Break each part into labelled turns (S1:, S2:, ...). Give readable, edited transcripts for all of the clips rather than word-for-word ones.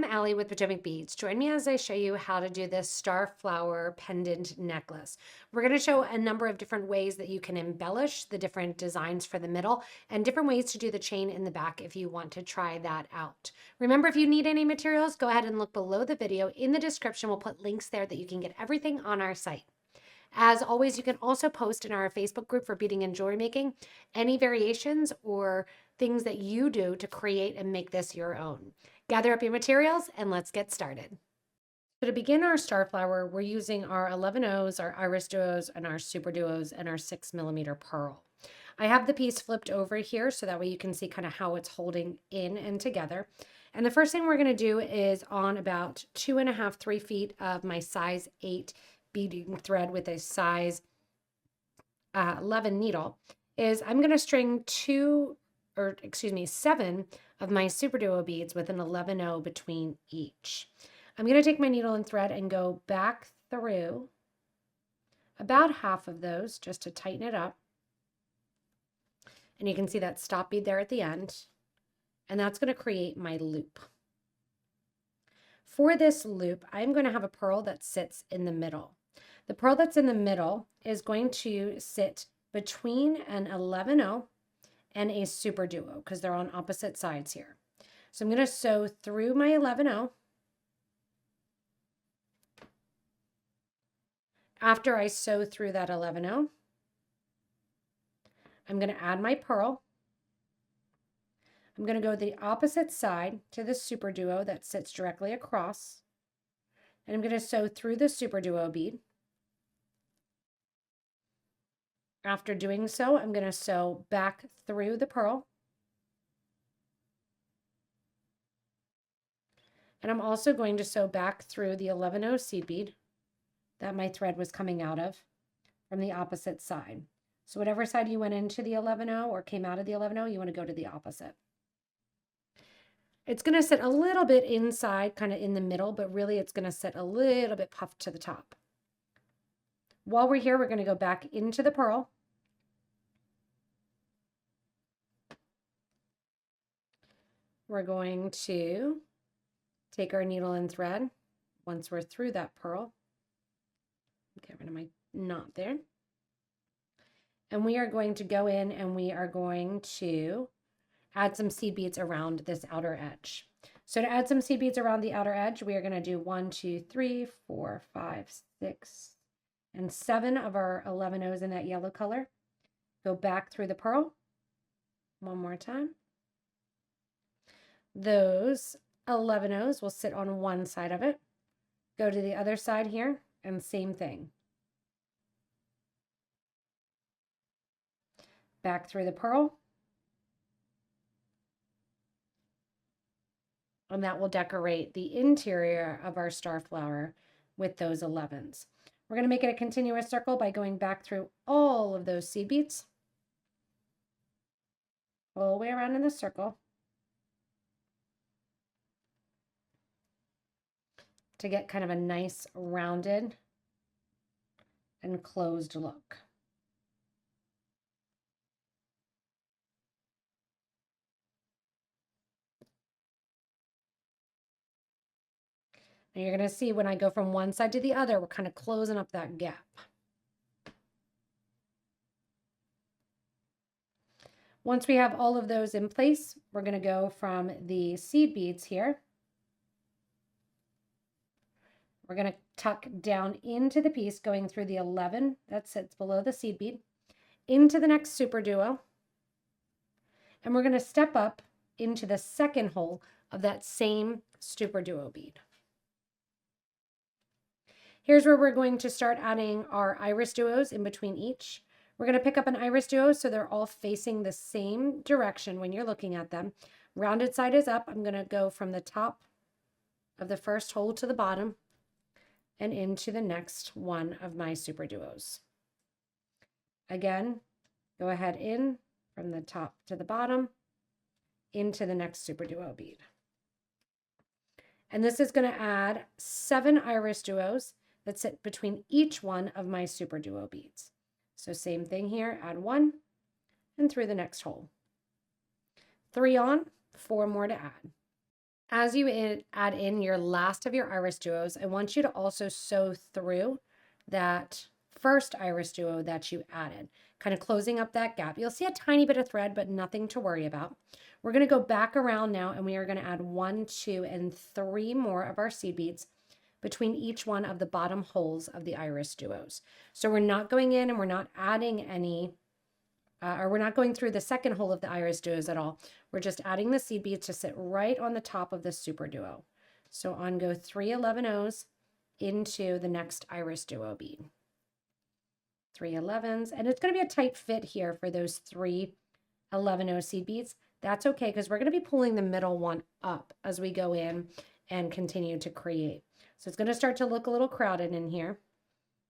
S1: I'm Allie with PotomacBeads. Join me as I show you how to do this Starflower Pendant Necklace. We're going to show a number of different ways that you can embellish the different designs for the middle and different ways to do the chain in the back if you want to try that out. Remember, if you need any materials, go ahead and look below the video. In the description, we'll put links there that you can get everything on our site. As always, you can also post in our Facebook group for beading and jewelry making any variations or things that you do to create and make this your own. Gather up your materials and let's get started. So to begin our Starflower, we're using our 11/0s, our IrisDuos, and our Super Duos, and our 6mm pearl. I have the piece flipped over here so that way you can see kind of how it's holding in and together. And the first thing we're going to do is on about 2.5, 3 feet of my size 8 beading thread with a size 11 needle is I'm going to string 7 of my Super Duo beads with an 11/0 between each. I'm going to take my needle and thread and go back through about half of those just to tighten it up. And you can see that stop bead there at the end. And that's going to create my loop. For this loop, I'm going to have a pearl that sits in the middle. The pearl that's in the middle is going to sit between an 11/0 and a Super Duo because they're on opposite sides here. So I'm going to sew through my 11/0. After I sew through that 11/0, I'm going to add my pearl. I'm going to go the opposite side to the Super Duo that sits directly across. And I'm going to sew through the Super Duo bead. After doing so, I'm going to sew back through the pearl. And I'm also going to sew back through the 11/0 seed bead that my thread was coming out of from the opposite side. So whatever side you went into the 11/0 or came out of the 11/0, you want to go to the opposite. It's going to sit a little bit inside, kind of in the middle, but really it's going to sit a little bit puffed to the top. While we're here, we're going to go back into the pearl. We're going to take our needle and thread once we're through that pearl. Get rid of my knot there. And we are going to go in and we are going to add some seed beads around this outer edge. So to add some seed beads around the outer edge, we are going to do 1, 2, 3, 4, 5, 6, and 7 of our 11/0s in that yellow color. Go back through the pearl one more time. Those 11/0s will sit on one side of it. Go to the other side here and same thing. Back through the pearl. And that will decorate the interior of our Starflower with those 11s. We're going to make it a continuous circle by going back through all of those seed beads. All the way around in the circle. To get kind of a nice rounded and closed look. And you're going to see when I go from one side to the other, we're kind of closing up that gap. Once we have all of those in place, we're going to go from the seed beads here. We're going to tuck down into the piece, going through the 11 that sits below the seed bead, into the next Super Duo. And we're going to step up into the second hole of that same Super Duo bead. Here's where we're going to start adding our IrisDuos in between each. We're going to pick up an IrisDuo so they're all facing the same direction when you're looking at them. Rounded side is up. I'm going to go from the top of the first hole to the bottom and into the next one of my Super Duos. Again, go ahead in from the top to the bottom into the next Super Duo bead. And this is going to add 7 IrisDuos that sit between each one of my Super Duo beads. So same thing here, add 1 and through the next hole. 3 on, 4 more to add. As you add in your last of your Iris Duos, I want you to also sew through that first Iris Duo that you added, kind of closing up that gap. You'll see a tiny bit of thread, but nothing to worry about. We're going to go back around now, and we are going to add 1, 2, and 3 more of our seed beads between each one of the bottom holes of the Iris Duos. So we're not going in and we're not adding any, or we're not going through the second hole of the Iris Duos at all. We're just adding the seed beads to sit right on the top of the Super Duo. So on go 3 11-ohs into the next Iris Duo bead. 3 11s, and it's going to be a tight fit here for those 3 11-oh seed beads. That's okay, because we're going to be pulling the middle one up as we go in and continue to create. So it's going to start to look a little crowded in here,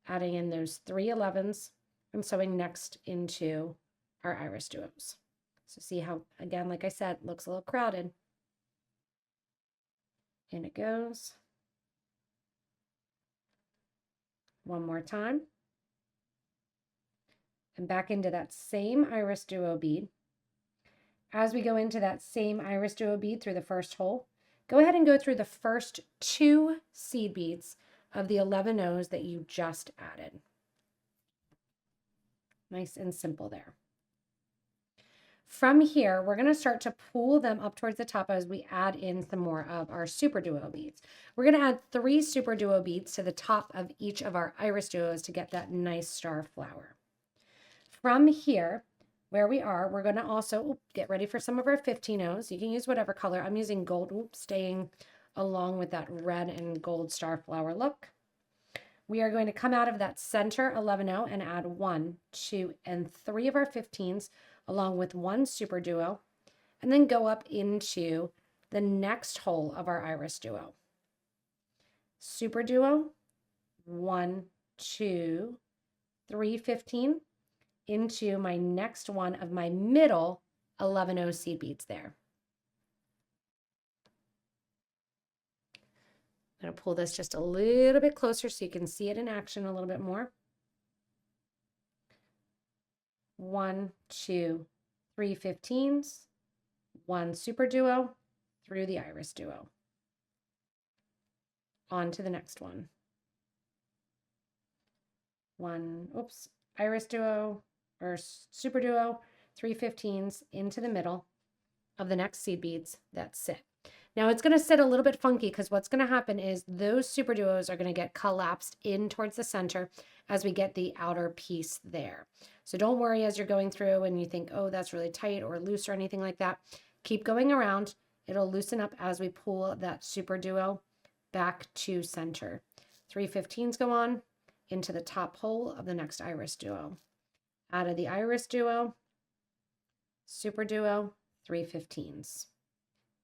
S1: adding in those 3 11s and sewing next into our Iris Duos. So see how, again, like I said, looks a little crowded. In it goes. One more time. And back into that same Iris Duo bead. As we go into that same Iris Duo bead through the first hole, go ahead and go through the first 2 seed beads of the 11-ohs that you just added. Nice and simple there. From here, we're going to start to pull them up towards the top as we add in some more of our Super Duo beads. We're going to add 3 Super Duo beads to the top of each of our Iris Duos to get that nice star flower. From here, where we are, we're going to also get ready for some of our 15-ohs. You can use whatever color. I'm using gold, staying along with that red and gold star flower look. We are going to come out of that center 11-oh and add 1, 2, and 3 of our 15s along with 1 Super Duo, and then go up into the next hole of our Iris Duo. Super Duo, 1, 2, 3, 15, into my next one of my middle 11-oh seed beads there. I'm going to pull this just a little bit closer so you can see it in action a little bit more. 1, 2, 3 15s, 1 Super Duo through the Iris Duo. On to the next one. Iris Duo or Super Duo, 3 15s into the middle of the next seed beads that sit. Now it's going to sit a little bit funky because what's going to happen is those Super Duos are going to get collapsed in towards the center as we get the outer piece there. So don't worry as you're going through and you think, oh, that's really tight or loose or anything like that. Keep going around. It'll loosen up as we pull that Super Duo back to center. 3 15s go on into the top hole of the next Iris Duo. Out of the Iris Duo, Super Duo, 3 15s.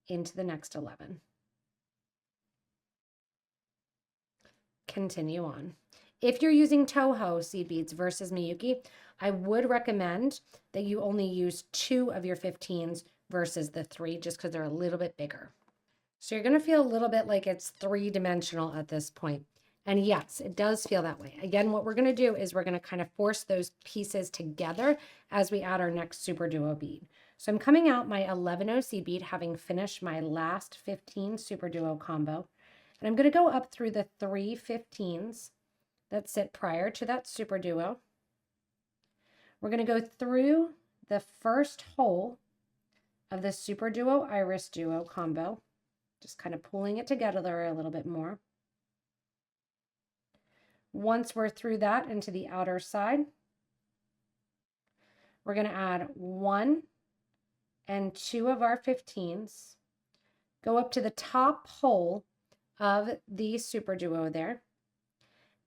S1: Into the next 11. Continue on. If you're using Toho seed beads versus Miyuki, I would recommend that you only use 2 of your 15s versus the 3 just because they're a little bit bigger. So you're going to feel a little bit like it's 3-dimensional at this point. And yes, it does feel that way. Again, what we're going to do is we're going to kind of force those pieces together as we add our next Super Duo bead. So I'm coming out my 11-oh seed bead, having finished my last 15 Super Duo combo. And I'm going to go up through the 3 15s that sit prior to that Super Duo. We're going to go through the first hole of the Super Duo Iris Duo combo, just kind of pulling it together a little bit more. Once we're through that into the outer side, we're going to add 1 and 2 of our 15s, go up to the top hole of the Super Duo there,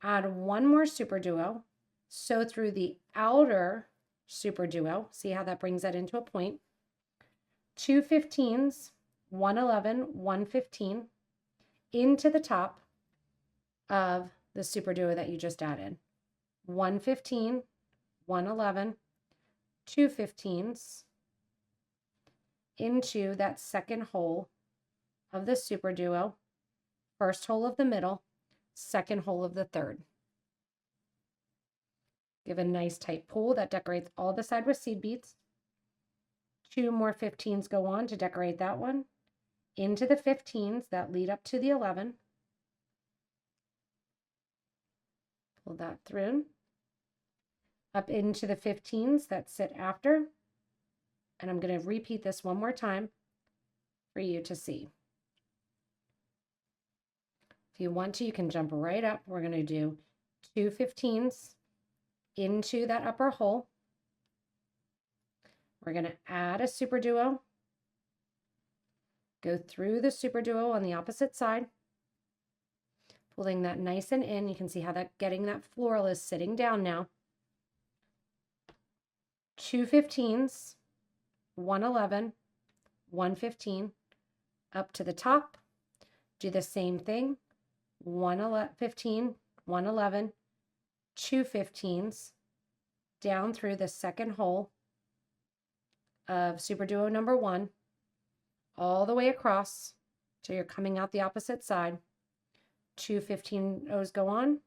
S1: add 1 more Super Duo, sew through the outer Super Duo, see how that brings that into a point, 2 15s, 1 11, 1 15, into the top of the Super Duo that you just added. 1 15, 1 11, 2 15s into that second hole of the Super Duo, first hole of the middle, second hole of the third. Give a nice tight pull that decorates all the side with seed beads. 2 more 15s go on to decorate that one. into the 15s that lead up to the 11. Pull that through. Up into the 15s that sit after. And I'm going to repeat this one more time for you to see. If you want to, you can jump right up. We're going to do 2 15s into that upper hole. We're going to add a super duo. Go through the super duo on the opposite side. Pulling that nice and in. You can see how that getting that floral is sitting down now. 2 15s, 1 11, 1 15, up to the top. Do the same thing. 1 15, 1 11, 2 15s, down through the second hole of super duo number 1, all the way across till you're coming out the opposite side. 2 15s go on,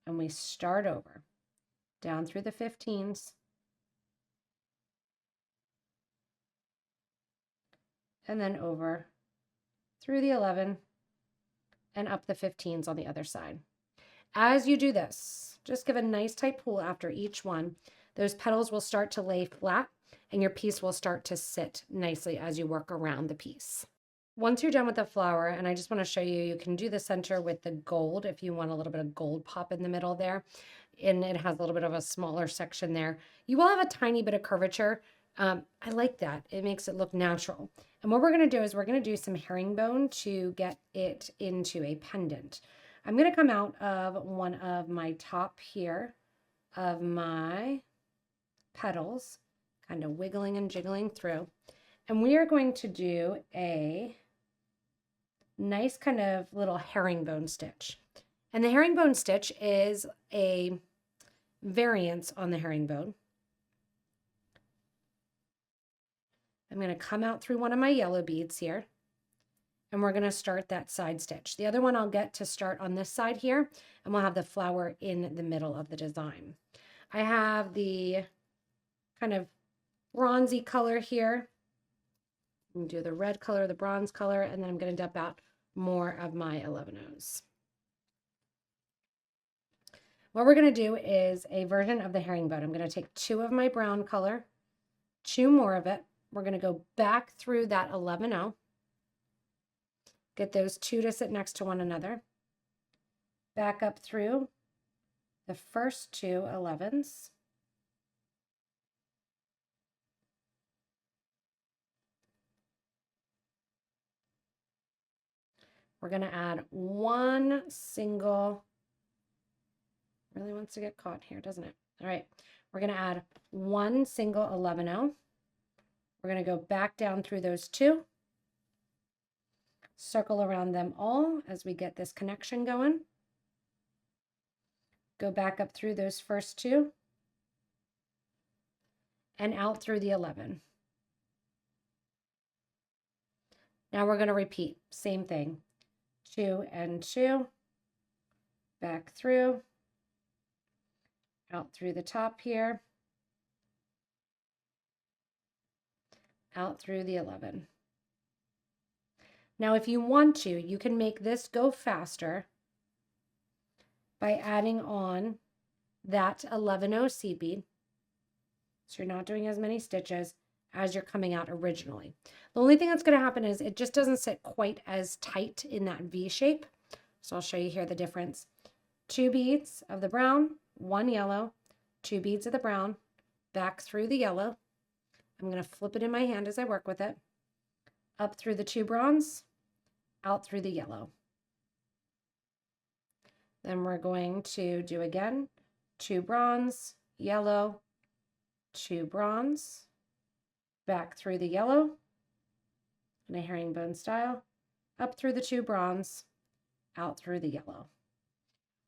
S1: and we start over. Down through the 15s, and then over through the 11 and up the 15s on the other side. As you do this, just give a nice tight pull after each one. Those petals will start to lay flat and your piece will start to sit nicely as you work around the piece. Once you're done with the flower, and I just want to show you, you can do the center with the gold if you want a little bit of gold pop in the middle there. And it has a little bit of a smaller section there. You will have a tiny bit of curvature. I like that. It makes it look natural. And what we're going to do is we're going to do some herringbone to get it into a pendant. I'm going to come out of one of my top here of my petals, kind of wiggling and jiggling through. And we are going to do a nice kind of little herringbone stitch. And the herringbone stitch is a variance on the herringbone. I'm going to come out through one of my yellow beads here, and we're going to start that side stitch. The other one I'll get to start on this side here, and we'll have the flower in the middle of the design. I have the kind of bronzy color here. I'm going to do the red color, the bronze color, and then I'm going to dump out more of my 11-Os. What we're going to do is a version of the herringbone. I'm going to take 2 of my brown color, 2 more of it. We're going to go back through that 11-O. Get those 2 to sit next to one another. Back up through the first 2 11s. We're going to add one single, really wants to get caught here, doesn't it? All right, we're going to add one single 11-O. We're going to go back down through those 2, circle around them all as we get this connection going. Go back up through those first 2 and out through the 11. Now we're going to repeat, same thing, 2 and 2, back through, out through the top here, out through the 11. Now, if you want to, you can make this go faster by adding on that 11-O seed bead. So you're not doing as many stitches as you're coming out originally. The only thing that's going to happen is it just doesn't sit quite as tight in that V shape. So I'll show you here the difference. 2 beads of the brown, 1 yellow, 2 beads of the brown, back through the yellow. I'm going to flip it in my hand as I work with it. Up through the 2 bronze, out through the yellow. Then we're going to do again, 2 bronze, yellow, 2 bronze, back through the yellow, in a herringbone style, up through the 2 bronze, out through the yellow.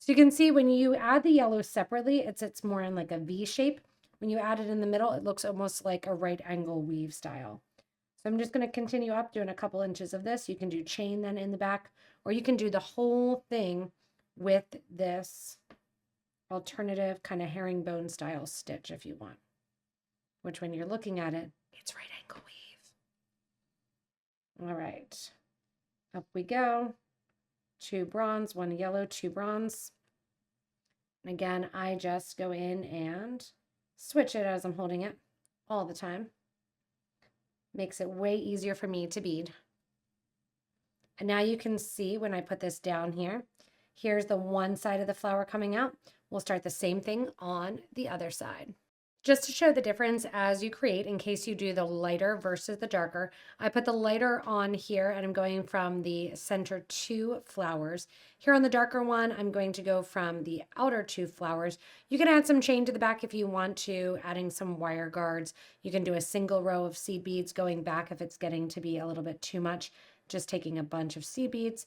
S1: So you can see when you add the yellow separately, it sits more in like a V shape. When you add it in the middle, it looks almost like a right angle weave style. So I'm just going to continue up doing a couple inches of this. You can do chain then in the back, or you can do the whole thing with this alternative kind of herringbone style stitch if you want, which when you're looking at it, it's right angle weave. All right. Up we go. 2 bronze, 1 yellow, 2 bronze. And again, I just go in and switch it as I'm holding it all the time. Makes it way easier for me to bead. And now you can see when I put this down here, here's the one side of the flower coming out. We'll start the same thing on the other side. Just to show the difference as you create, in case you do the lighter versus the darker, I put the lighter on here and I'm going from the center 2 flowers. Here on the darker one, I'm going to go from the outer 2 flowers. You can add some chain to the back if you want to, adding some wire guards. You can do a single row of seed beads going back if it's getting to be a little bit too much. Just taking a bunch of seed beads,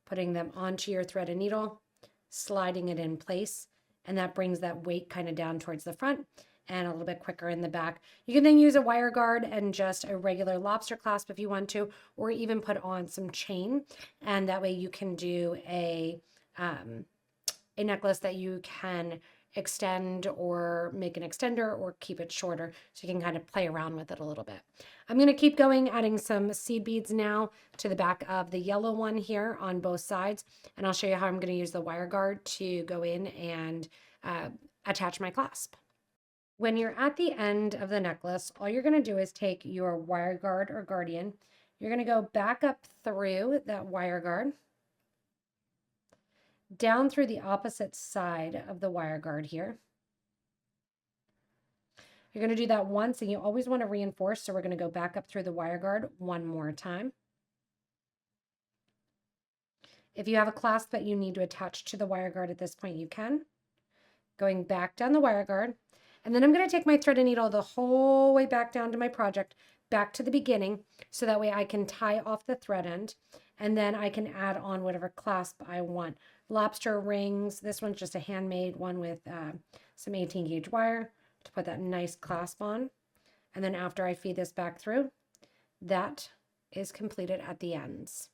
S1: putting them onto your thread and needle, sliding it in place, and that brings that weight kind of down towards the front and a little bit quicker in the back. You can then use a wire guard and just a regular lobster clasp if you want to, or even put on some chain. And that way you can do a necklace that you can extend or make an extender or keep it shorter, so you can kind of play around with it a little bit. I'm going to keep going, adding some seed beads now to the back of the yellow one here on both sides, and I'll show you how I'm going to use the wire guard to go in and attach my clasp. When you're at the end of the necklace, all you're going to do is take your wire guard or guardian. You're going to go back up through that wire guard, down through the opposite side of the wire guard here. You're going to do that once, and you always want to reinforce, so we're going to go back up through the wire guard one more time. If you have a clasp that you need to attach to the wire guard at this point, you can. Going back down the wire guard, and then I'm going to take my thread and needle the whole way back down to my project, back to the beginning, so that way I can tie off the thread end, and then I can add on whatever clasp I want. Lobster rings, this one's just a handmade one with some 18 gauge wire to put that nice clasp on. And then after I feed this back through, that is completed at the ends.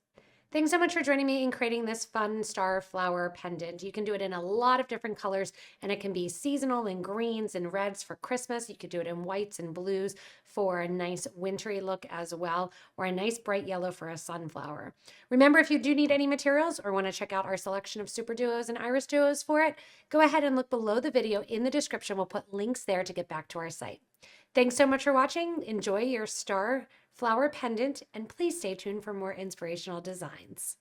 S1: Thanks so much for joining me in creating this fun star flower pendant. You can do it in a lot of different colors, and it can be seasonal in greens and reds for Christmas. You could do it in whites and blues for a nice wintry look as well, or a nice bright yellow for a sunflower. Remember, if you do need any materials or want to check out our selection of super duos and iris duos for it, go ahead and look below the video in the description. We'll put links there to get back to our site. Thanks so much for watching. Enjoy your star flower pendant, and please stay tuned for more inspirational designs.